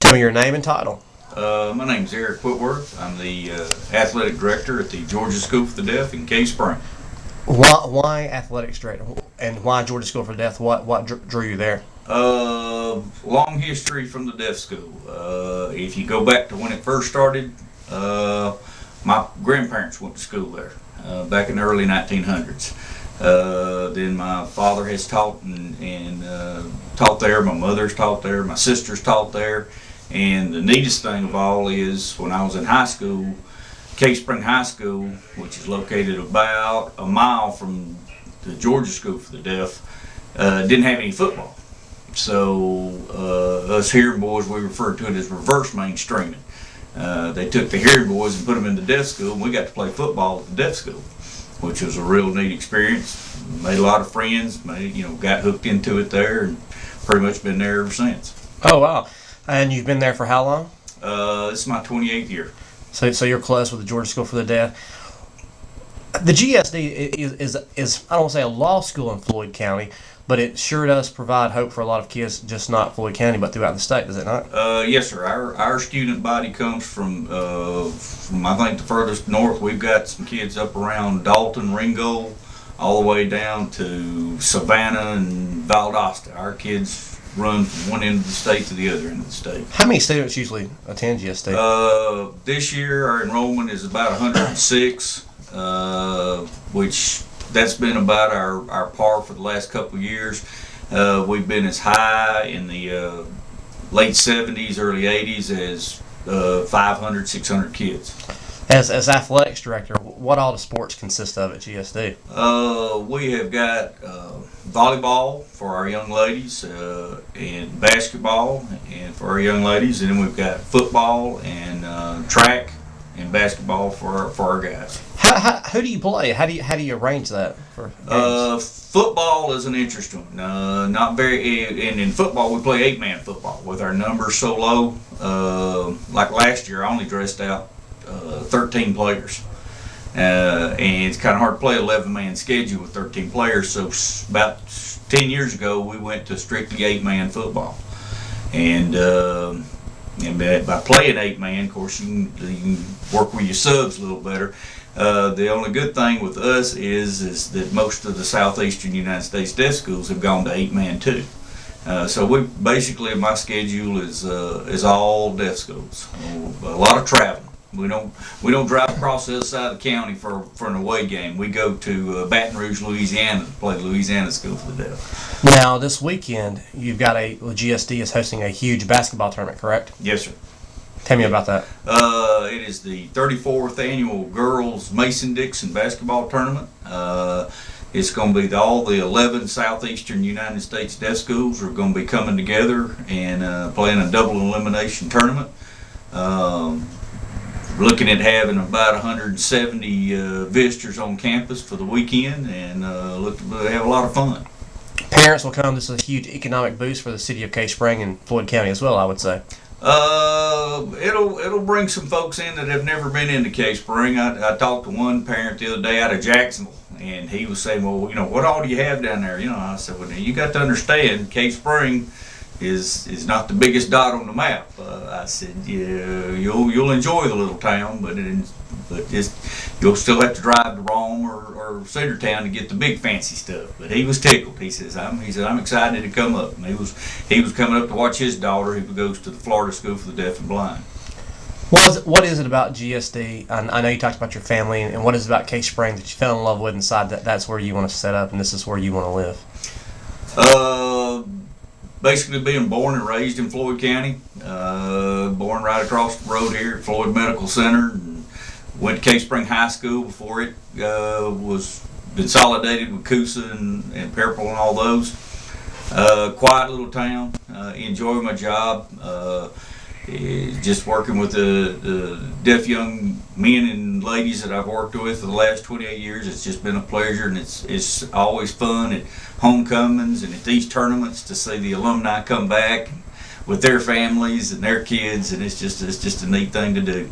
Tell me your name and title. My name's Erik Whitworth. I'm the athletic director at the Georgia School for the Deaf in Cave Spring. Why athletics director and why Georgia School for the Deaf? What drew you there? Long history from the deaf school. If you go back to when it first started, my grandparents went to school there back in the early 1900s. Then my father has taught and taught there. My mother's taught there. My sister's taught there. And the neatest thing of all is when I was in high school, Cave Spring High School, which is located about a mile from the Georgia School for the Deaf, didn't have any football. So us hearing boys, we referred to it as reverse mainstreaming. They took the hearing boys and put them in the deaf school, and we got to play football at the deaf school, which was a real neat experience. Made a lot of friends, got hooked into it there, and pretty much been there ever since. Oh, wow. And you've been there for how long? This is my 28th year. So you're close with the Georgia School for the Deaf. The GSD is I don't want to say a law school in Floyd County, but it sure does provide hope for a lot of kids, just not Floyd County, but throughout the state, does it not? Yes, sir. Our student body comes from I think the furthest north. We've got some kids up around Dalton, Ringgold, all the way down to Savannah and Valdosta. Our kids run from one end of the state to the other end of the state. How many students usually attend GSD? This year our enrollment is about 106, which that's been about our par for the last couple of years. We've been as high in the late 70s, early 80s as 500, 600 kids. As athletics director, what all the sports consist of at GSD? We have got volleyball for our young ladies, and basketball and for our young ladies, and then we've got football and track and basketball for our guys. Who do you play? How do you arrange that for games? Football is an interesting one. Not very. And in football, we play 8-man football with our numbers so low. Like last year, I only dressed out 13 players. And it's kind of hard to play an 11-man schedule with 13 players. So about 10 years ago, we went to strictly 8-man football. And by playing 8-man, of course, you can work with your subs a little better. The only good thing with us is that most of the southeastern United States deaf schools have gone to 8-man too. So we basically, my schedule is all deaf schools. A lot of traveling. We don't drive across the other side of the county for an away game. We go to Baton Rouge, Louisiana, to play the Louisiana School for the Deaf. Now this weekend, you've got GSD is hosting a huge basketball tournament, correct? Yes, sir. Tell me about that. It is the 34th annual Girls Mason-Dixon basketball tournament. It's going to be all the 11 southeastern United States deaf schools are going to be coming together and playing a double elimination tournament. Looking at having about 170 visitors on campus for the weekend, and look to have a lot of fun. Parents will come. This is a huge economic boost for the city of Cave Spring and Floyd County as well, I would say. It'll bring some folks in that have never been into Cave Spring. I talked to one parent the other day out of Jacksonville, and he was saying, "Well, what all do you have down there?" I said, "Well, you got to understand, Cave Spring is not the biggest dot on the map." I said, "Yeah, you'll enjoy the little town, but you'll still have to drive to Rome or Cedartown to get the big fancy stuff." But he was tickled. He said, "I'm excited to come up." And he was coming up to watch his daughter, who goes to the Florida School for the Deaf and Blind. What is it about GSD? I know you talked about your family, and what is it about Cave Spring that you fell in love with inside that's where you want to set up, and this is where you want to live? Basically being born and raised in Floyd County, born right across the road here at Floyd Medical Center, and went to Cave Spring High School before it was consolidated with Coosa and Purple and all those. Quiet little town, enjoy my job, just working with the deaf young men and ladies that I've worked with for the last 28 years. It's just been a pleasure, and it's always fun at homecomings and at these tournaments to see the alumni come back with their families and their kids, and it's just a neat thing to do.